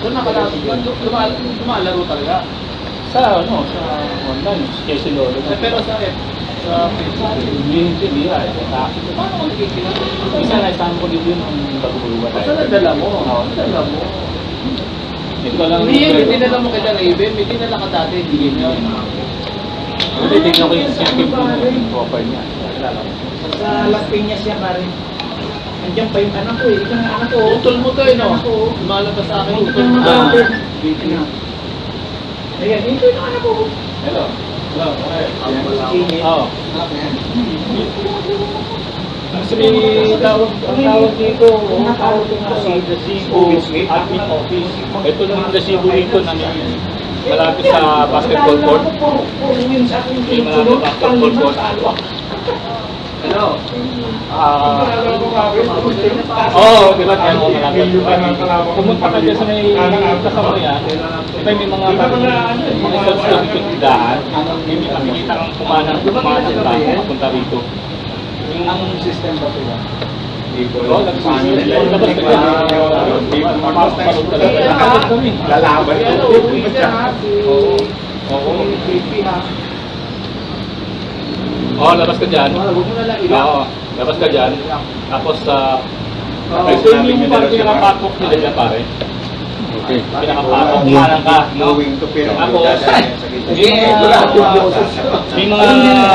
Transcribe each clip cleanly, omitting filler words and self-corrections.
Doon lumalaro talaga. Sa online, kasi lolo. Pero sa Facebook, Hindi ay. paano kung nagkikilala? Isa na isang ko dito yung bago-bago tayo. Saan nadala mo? Nadala mo. Ito lang. Hindi dinala mo kay Raven, may dinala ka dati, hindi yun. Hindi, tignan ko yung second profile niya. Sa Las Piñas siya, pare. Andiyan pa yung anak ko eh. Ito ang anak ko. Utol mo to eh, no? Lumalabas sa akin, utol mo to. Ayan, ito yung anak ko. Hello. Hello. Singit. Oo. Kasi may tawag dito, Dasibo Admin Office. Ito lang yung Dasibo dito na malapit sa basketball court. May malapit basketball court. Hello? Oo, di ba? Kaya mo malapit. Pumunta ka dyan sa may kasama yan. May mga tindahan. May makikita kang pumanang papunta rito. Ang system ba sila? Oo, labas ka dyan. Papasok talaga. Nakakot kami. Lalaban. Oo, labas ka dyan. Oo, labas ka dyan. Tapos, ito yung parang pinakapatok nila dyan, pare. Okay. Pinakapatok, kumanan ka. Tapos, may mga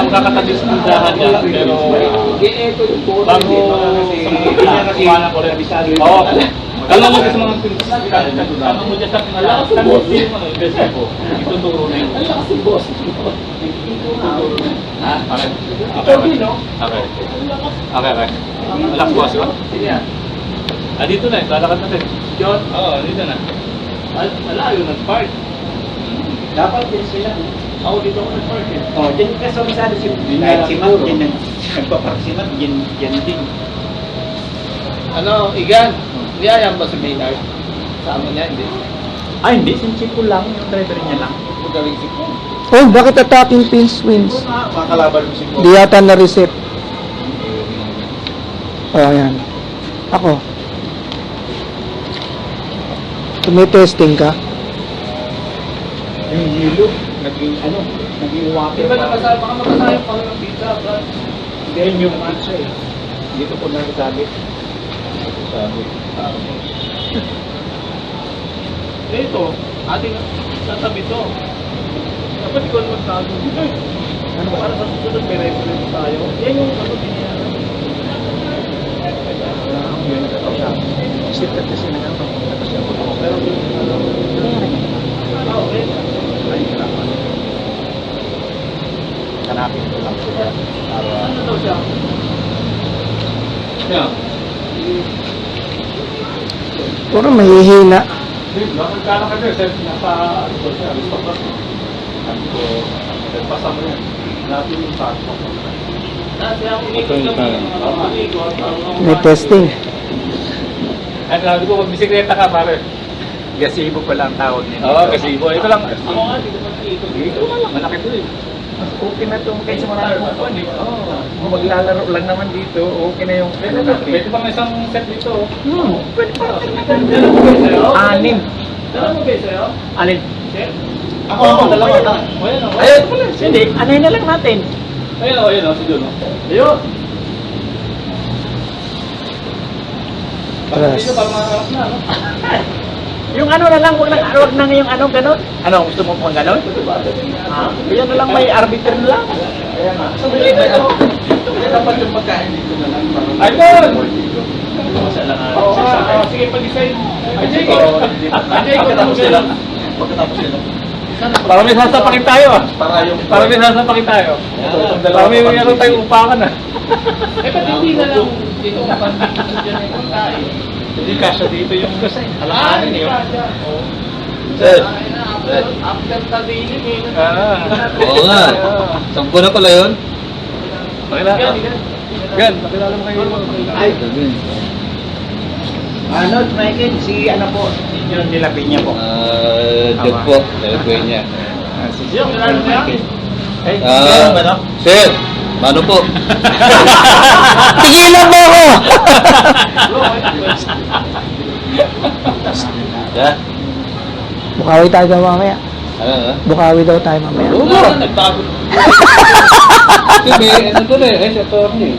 kakatabi sa tindahan dyan, pero bago kumanan ko rin. Oo. Tanong mo sa mga tanong mo dyan sa pinala. Tanong mo yung best ko. Ituturo na yun. Ang lakas yung boss. Ha? Okay. Okay, no? Okay. Okay. Relax boss, ba? Sige yan. Dito na, lalakad natin. John? Oo, dito na. Malayo nag-park. Dapat din sila. Ako dito ako nag-park eh. Oh, dyan kasi misado si kahit si Mac, dyan nagpapark si Mac, dyan din. Ano, Igan? Niyayang ba si Maynard? Sama niya, hindi. Hindi. Sinchiko lang. Yung driver niya lang. Magaling si Kung. Oh, bakit attacking Phil's wins? Makakalaban mo si Kung. Di yata na-reset. Oh, yan. Ako. Tumitesting ka? Yung yelo, naging water. Di ba nakasama ka makasayang pa ng pizza, Brad? Hindi yung pizza eh. Dito po nagsasabi. Ito, ating tatabi to. Dapat ikaw naman tago. Ano para sa susunod may reference tayo? Yan yung ano biniyaran. Yun nagkataw siya. Isip ka kasi nagkataw. Pero okay. Ay, kailangan. Hanapin ko lang siya. Ano daw siya? Yeah. Puro mahihina. Bakit ka lang kasi, nasa aristocrat. Pasa mo yan. Natin yung pasok. Kasi ako ikot lang. May testing. Ay, sabi ko, magbisikleta ka, pare. Gasibo pa lang tawag nila. Oo, gasibo. Ito lang. Ako nga, dito pa ikot. Dito lang. Malaki to eh. Mas okay na ito kaysa maraming upuan eh. Kung maglalaro lang naman dito, okay na yung Pwede pang isang set dito. Pwede pa. Dala mo ba sa'yo? Anim. Dala mo ba sa'yo? Alin? Chef? Ako, dalawa. Ayan o. Ayun! Hindi, anayin na lang natin. Ayan o, si John o. Ayun! Atras. Dito parang maharap na, no? Yung ano na lang, huwag na yung ano, ganon. Ano, gusto mo pang ganon? Ha? Kaya na lang may arbiter na lang. Kaya nga. Sabi ko, dapat yung pagkain dito na lang. Ayun! Oo, sige, pag-design. Ajay ko. Ajay ko. Pagkatapos nila. Para may sasapakin tayo ah. Para may sasapakin tayo. Para may meron tayong upakan ah. Eh, ba't hindi na lang dito ang dyan yung pagkain? Hindi kasya dito yung kasi. Alakanin yun. Sir. After tabihin eh. Oo nga. Sampo na pala yun. Pakilala. Gan, pakilala mo kayo. Ay, ano, Michael, si ano po, yung nilapin niya po. Diyog po. Diyog po niya. Yung, kilala mo yan? Sir, mano po? Tigilan mo ako! Ha? Bukawi tayo daw mamaya. Ano? Bukawi daw tayo mamaya. Oo ba? Nagbago. Kasi may, ano doon eh, sa attorney.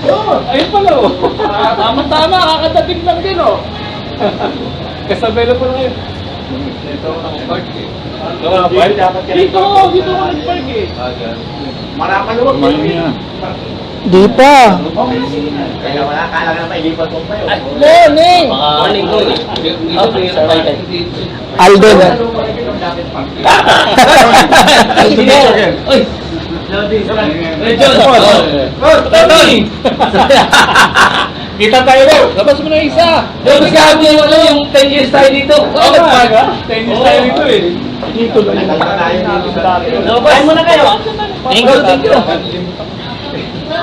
Oo, ayun pala oh. Tama-tama, kakadating lang din oh. Kasabay lang pala ngayon. Ito ako nakapark eh. Dito ako nag-park eh. Di pa. Kaya wala, kala ka na mailipat mo pa yun. Morning! Morning ko eh. Alden. Uy! John! Tony! Kita tayo daw! Labas mo na isa! Yung sabi mo yung 10 years tayo dito. Oo, nag-park ha? 10 years tayo dito eh. Dito lang yung tayo dito sa dati. Kain muna kayo! Thank you, thank you!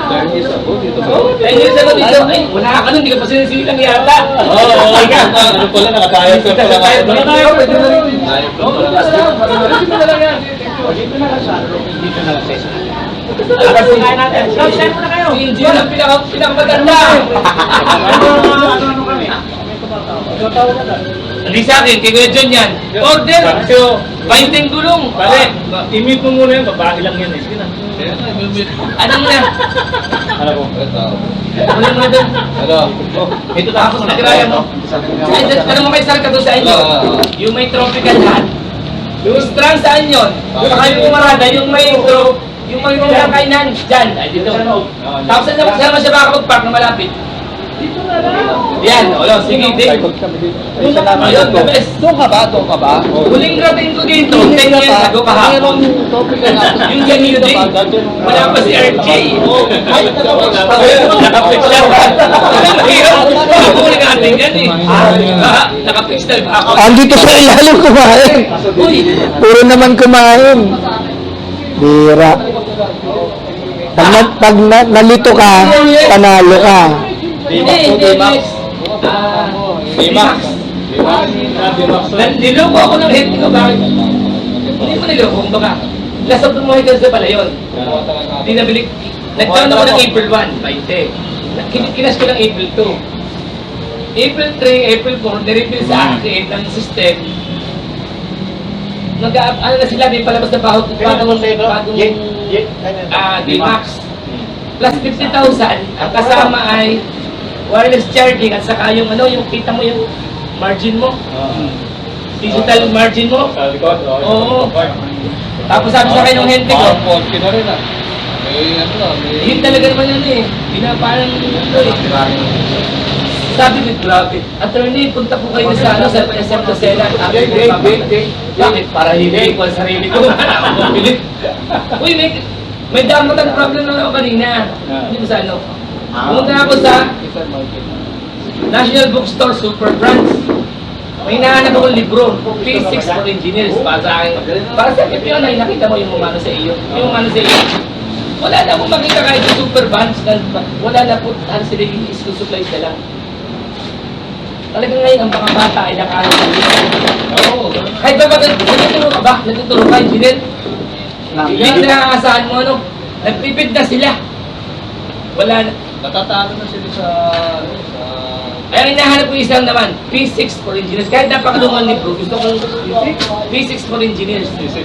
10 years ago dito ba? 10 years ago dito. Ay, wala ka nun, hindi ka pa sinisilang yata. Oo, okay ka. Ano pala, nakatayos ka pala Tayo, ako. tayo, pwede na rin. Ayop ka Oo, pala. basta. Dito na lang yan. Dito na lang sa dito na lang sa isa. Kain natin. Kain muna kayo. Si Jun ang pinakamaganda. Ano kami? Hindi sa akin, kay Kuya John yan. Order! So, 20 gulong. Pare, i-meet mo muna yan, babae lang yan eh. Sige na. Kaya nga, imimit. Ano muna? Ano ko? Ito. Ano muna doon? Ano? Ito tapos nagraya mo. Ano mo kay Sarka doon sa inyo? Yung may tropical hat. Yung strand saan yun? Saka yung umarada, yung may kainan. Diyan, ay dito. Tapos saan mo siya makakapag-park na malapit? Dito na lang. Yan, o yun, sige, di. Ayun, the best. Doon ka ba? Doon ka ba? Huling rating ko dito, 10 years ago kahapon. Yung ganito din. Wala pa si RJ. Nakapix siya. Huling rating yan eh. Nakapix na ako. Andito sa ilalim kumain. Uy, Puro naman kumain. Bira. Pag nalito ka, panalo ka. hindi, Max. Max. Niloko ako ng head ko, bakit? Hindi mo niloko, kumbaga. Last of the Mohicans na pala yun. Hindi nabili. Nagtaon ako ng April 1, 20. Kinas ko ng April 2. April 3, April 4, nirefill sa akin ng system. Ano na sila, may palabas na bagong D-Max. Plus 50,000, ang kasama ay wireless charging at saka yung yung kita mo yung margin mo. Digital margin mo. Sa likod? Oo. Tapos sabi sa akin ng hente ko, Konti na rin ah. May ano na, may... yun talaga naman yun eh. Pinaparang ito eh. Sabi ko, grabe. Attorney, punta po kayo sa sa SM Lucena. Bakit? Para hindi ko ang sarili ko. Ako pilit. Uy, may damatang problem na ako kanina. Hindi mo sa ano. Pumunta ako sa National Bookstore Super Brands. May nahanap akong libro, P6 for Engineers, para sa akin. Para sa akin yun, ay nakita mo yung umano sa iyo. Yung umano sa iyo. Wala na akong makita kahit yung Super Brands. Wala na po, sila yung school supplies na lang. Talagang ngayon, ang mga bata ay nakaano sa iyo. Oo. Kahit ba nagtuturo ka ba? Nagtuturo ka, engineer? Hindi na nakakasahan mo, ano? Nagpipid na sila. Wala na. Natatalo na sila sa... Ay, ang hinahanap ko isang naman, P6 for Engineers. Kahit napakadungan libro, gusto kong P6 for Engineers. P6.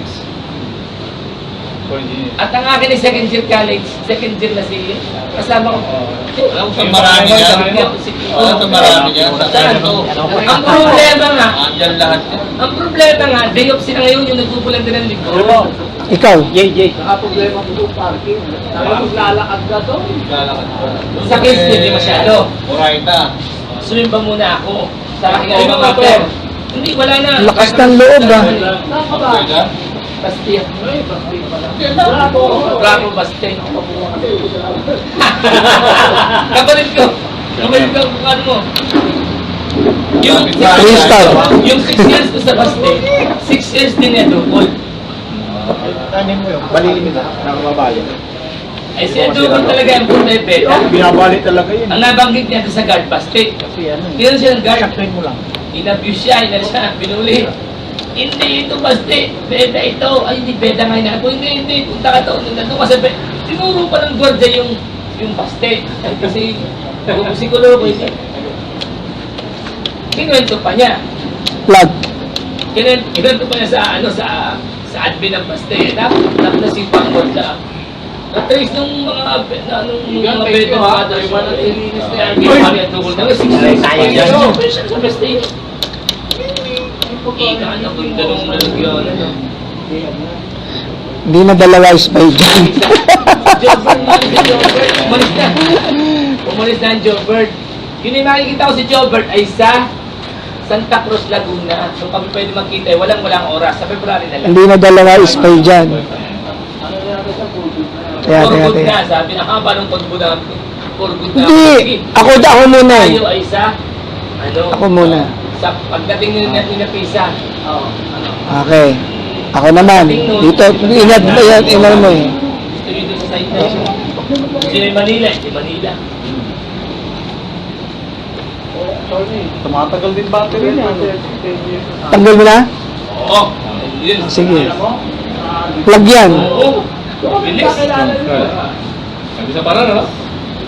For engineer. At ang akin ay second year college, second year na si kasama ko. Alam ko sa marami yan. Alam ko marami yan. Sa Saan? ano? Ang problema nga, Andyan lahat yan. ang problema nga, day off sila ngayon yung nagpupulan din ng libro. Ikaw. Naka-problema ko yung parking. Tapos lalakad ka to. Lalakad ko. Sa case hindi masyado. Muraita. Sumimba muna ako sa aking alma mater. Hindi, wala na. Lakas ng loob ah. Okay na? Bastille. Bravo. Bravo, Bastille. Kapalit ko. Kapalit ko kung ano mo. Yung Crystal. yung 6 years ko sa Bastille, 6 years din niya doon. Tanin mo yun. Baliin na. Nakababali. Ay siya doon talaga yung punta yung beta. Binabali talaga yun. Ang nabanggit niya doon sa guard Bastille. Kasi ano eh. Kailan siya ng guard? Saktuin mo lang. Inabuse siya, binuli. Hindi ito Bastille, beta ito. Ay hindi beta nga ina. Hindi, punta ka to. Nandun ka sa beta. Tinuro pa ng gwardiya yung Bastille. Ay kasi psikologo hindi. Kinuwento pa niya. Plug. Kinento pa niya sa admin ng paste. Tapos nasipang mo siya. Na-trace nung mga bedo ha. Iwan na ilinis na yan. Kaya kami at tungkol na. Sa paste. Ika na kung ganun nalagyan. Hindi na dalawa spy dyan. Umalis na ang Jobert. Yun yung makikita ko si Jobert ay sa Santa Cruz, Laguna. So kami pwede magkita, walang oras. Sa February na lang. Hindi na dalawa spy dyan. Kaya, For kaya, good kaya. na, sabi na haba ng pagbo namin. For good na. Hindi. Sige. Ako muna eh. Tayo ay sa, Ako muna. Sa pagdating ni Pisa. Okay. Ako naman. Dito, ingat mo yan, ingat mo eh. Gusto nyo doon sa side na yun. Sino yung Manila? Hindi Manila. Tumatagal din battery niya. Tanggal mo na? Oo. Yun. Sige. Plug yan. Oo. Bilis. Sabi sa parang, no?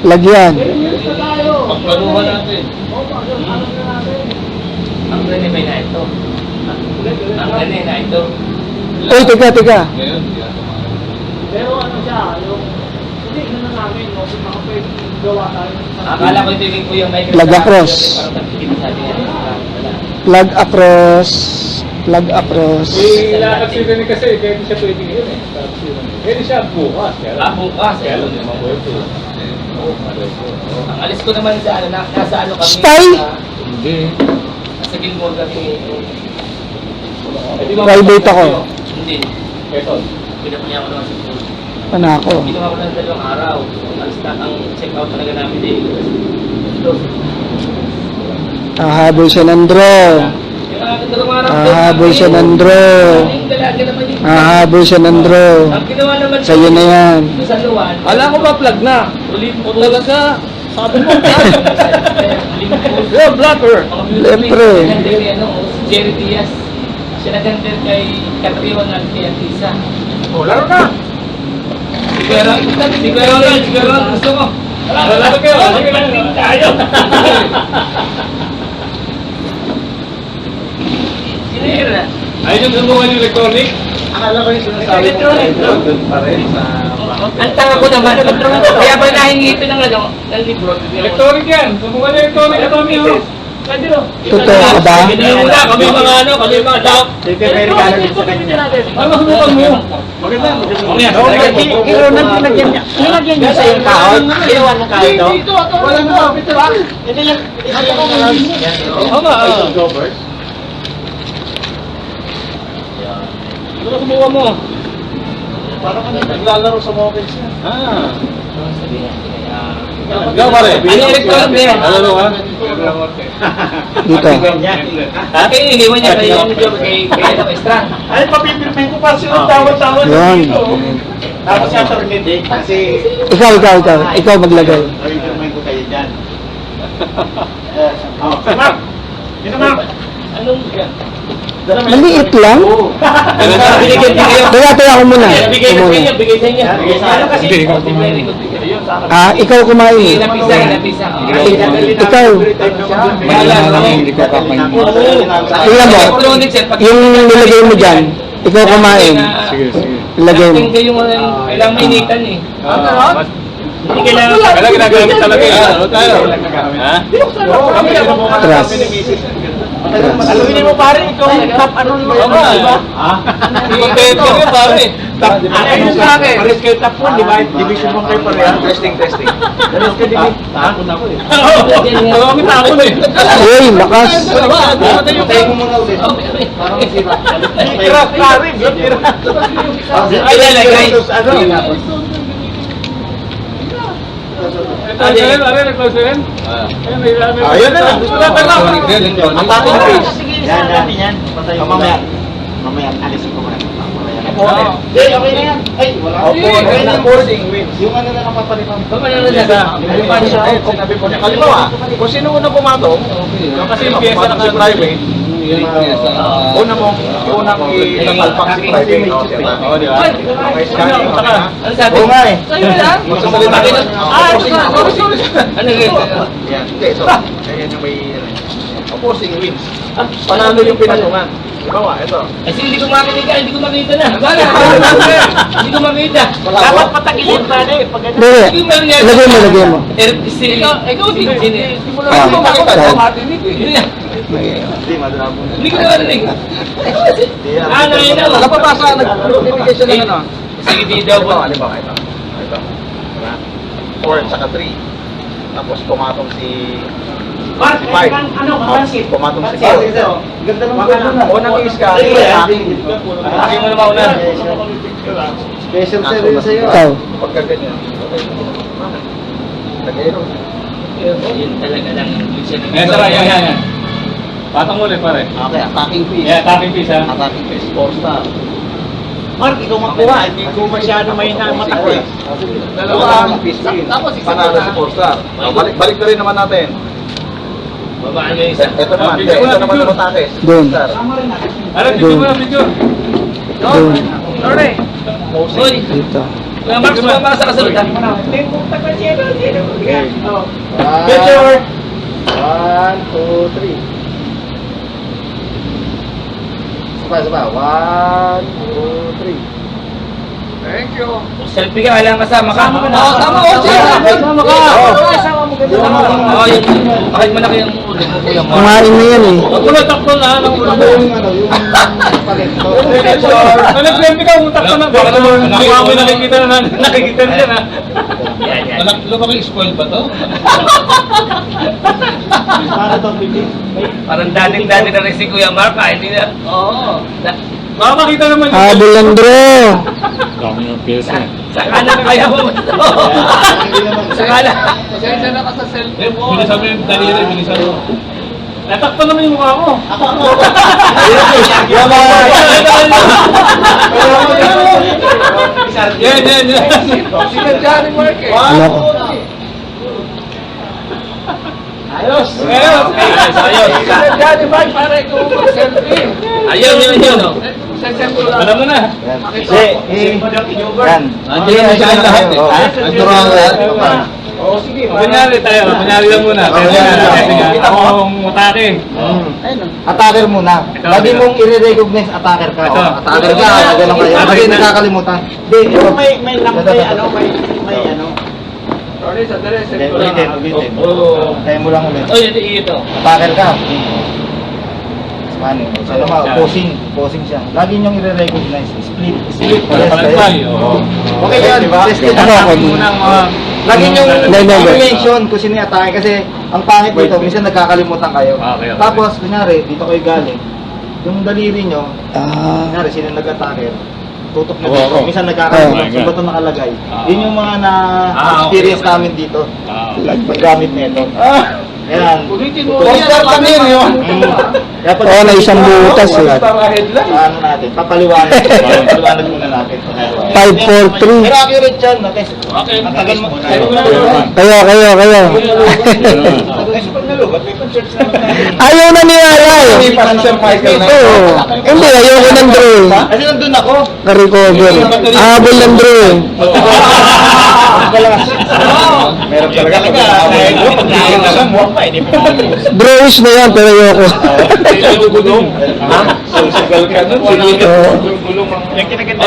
Plug yan. Pagplanuhan natin. Ang Rene may na ito. Ang Rene na ito. Uy, teka. Ngayon, Pero ano siya, yung hindi na namin, no, kung mga pwede gawa tayo. Akala ko ibigay ko yung Microsoft. Lag across. Parang nakikita sabi niya. Wala. Plug across. Plug across. ilakasita ni kasi, kaya hindi siya pwede ngayon eh. Pwede siya bukas. Bukas. Kaya lang naman po ito. Ang alis ko naman sa ano, nasa ano kami. Spy? Hindi. Sa Gilmore kami. Private ako. Hindi. Ito. Pinapunya ko naman sa school. Ano ako? Ginawa ko ng 2 araw. Alis na ang check out talaga namin eh. Hahabol siya ng draw. Yung aking 2 araw. Hahabol siya ng draw. Yung dalaga naman yung... Hahabol siya ng draw. Ang ginawa naman Sa'yo na yan. Sa Luwan. Alam ko ba plug na? Ulit mo Talaga? Sabi mo, Yo, blocker! Siyempre. Jerry Diaz. Siya nag-handle kay Catriwan at kay Atisa. Oh, laro na! Siguro, gusto mo. Lalo kayo, Magpating tayo. Sinira. Ayun yung sumungan yung electronic. Akala ko yung sinasabi mo. Doon pa rin sa... Ang tanga ko naman. Kaya ba nahingi ito ng libro? Electronic yan. Sumungan yung electronic. Ito niyo. Pwede no? Totoo ba? Kami mga ano, kami mga tao. Sige, may regalo din sa kanya. Ano sumungan mo yun? Maganda. Nilagyan niya sa yung kahoy. Ginawa mo kahoy to? Wala na. Hindi lang. Oo nga. Ano sumungan mo? Parang ano, naglalaro sa mobile siya. Ikaw pare. Ano electronic na yan? Ano ka? Dito. Akin iniwan niya kay ano, extra. Ay, papipirmin ko pa sila tawad-tawad. Yan. Tapos siya terminate eh, kasi... Ikaw maglagay. Papipirmin ko kayo dyan. Si Mark! Sino Mark? Anong Maliit lang. Kaya ako muna. Bigay Ako muna. bigay sa inyo. Bigay sa Ano kasi? Hindi, ikaw Very good. Ikaw kumain. Napisa. Ikaw. Hindi ko kakain. Tingnan mo. Electronics eh. Yung nilagay mo dyan, ikaw kumain. Sige. Ilagay mo. Kailangan mainitan eh. Hindi kailangan. Kailangan ginagamit talaga eh. Ano tayo? Ha? Atras. Alumin mo pare, ikaw top ano mo Oo nga. diba? Contento yun pare. Ano sa akin? Pares kayo top 1, di ba? Division 1 kayo pareha. Testing. Pares ka division. Takon ako eh. Marami na ako eh. Uy, lakas. Tayo mo muna ulit. Parang masira. Hirap pare, Ay, lalagay. Ayun Ayun na lang. Ang tating face. Yan, yan. Mamaya, alisin ko muna. Okay na yan. Ay, wala. Opo, recording. Yung ano na napapalitan. Ano na ba? Sinabi ko niya. Halimbawa, kung sino una pumatong, kasi yung pyesa na sa private, una mo ilalpak si private. Oo, di ba? Okay, scanning ka na. Ano sabi? Oo nga eh. Sa'yo na? Magsasalita ka na. Sorry. Ano yun? Yan. Hindi, ito. Ayan yung may... posing wins. Panalo yung pinatungan. Bawa, ito. Kasi hindi ko makikita, hindi ko makita na. Hindi ko makita. Dapat patagilid pa eh. Pag ano. Hindi, lagay mo, lagay mo. Ikaw din. Ah, Hindi mo makita. saan? Ito, matinig eh. Yun yan. Hindi, madrabo na. Hindi ko narinig. Ano yun ako? Napapasa, nagbibigay siya ng ano. Sige, di daw Ito, po. halimbawa, ito. Ito. Diba? 4 saka 3. Tapos pumatong si... Mark, ano, mapansin. Pumatong si Pansin. 5. Ganda ng ganda na. Unang iska, attacking. Hindi mo na mauna. Special service sa'yo. Ikaw. Pagka ganyan. Lagay ro. Yun talaga lang yung glitch yan. Yan, tara, yan. Patang ulit, pare. Okay, attacking piece. Yeah, tapping piece, ha? Attacking piece. 4 star. Mark, ikaw makuha. Hindi ko masyado may matak eh. Dalawa ang piece win. Panalo si 4 star. Balik na rin naman natin. Babaan nyo yung isa. Ito naman. Ito naman ang atake. Doon. Ano, video mo na, video. Doon. Sorry. Hoy, Dito. Kuya Mark, sumama ka sa kasunod. Picture. 1, 2, 3. Saba. 1, 2, 3. Thank you. Selfie ka, kailangan kasama ka. Oo, tama ko. Kasama ka. Kasama mo ganda naman. Oo, yun. Kahit malaki ang ulo mo, Kuya Mark. Kumain mo yan eh. Huwag mo na takto na ng ulo mo. Nag-selfie ka, utak ka na. Baka naman, nakuha mo nakikita na yan, ha? Yan, yan. Lumaki spoil ba to? Para to, bibi. Parang dating-dati na rin si Kuya Mark, hindi na. Oo. Baka makita naman Habol Landro. Dami yung pyesa. Sa kanan kaya mo ito. Sa kanan. Pasensya na ka sa cellphone mo. Bilisan mo yung daliri, bilisan mo. Natakto naman yung mukha mo. Yan. Sinadya ni Mark eh. Ano? Ayos. Ayos. Sinadya ni Mark para ikaw mag-selfie. Ayun, yun. Oh. Alam mo na. Yan. Andiyan na siya lahat eh. Anduro ang lahat. Oo, sige. Kunyari tayo, kunyari lang muna. Ako ang utake. Attacker muna. Lagi mong i-recognize attacker ka. Ito. Attacker ka, ganun kayo. Kasi nakakalimutan. Hindi, may ano, may ano. Sorry, sandali. Ulitin. Oo. Tayo mo lang ulit. Oh, ito. Attacker ka. Ano? So, posing siya. Lagi niyong i-recognize. Split. Palagpay. Okay yan, tested ako. Lagi niyong i-mention kung sino yung atake kasi ang pangit dito, minsan nagkakalimutan kayo. Okay. Tapos, kunyari, dito kayo galing, yung daliri nyo, kunyari, sino nag-atake, tutok na dito. Minsan nagkakalimutan kung ba't ito nakalagay. Yun yung mga na-experience namin dito. Paggamit nito. Ayan. Ulitin mo. Poster kami yun. Kaya pag na isang butas eh. Star ahead lang. Ano natin, papaliwanag. Papaliwanag muna natin. 543. Pero accurate yan. Okay. Ang tagal mo. Kayo. Ayaw na niyala eh. Hindi pa Sir Michael na. Oo. Hindi, ayoko ng drawing. Kasi nandun ako. Ka-recover. Habol ng drawing. Meron talaga. Drawings na yan, pero ayoko. Susugal ka nun. Oo. Gulong ang... Yung kinaganda.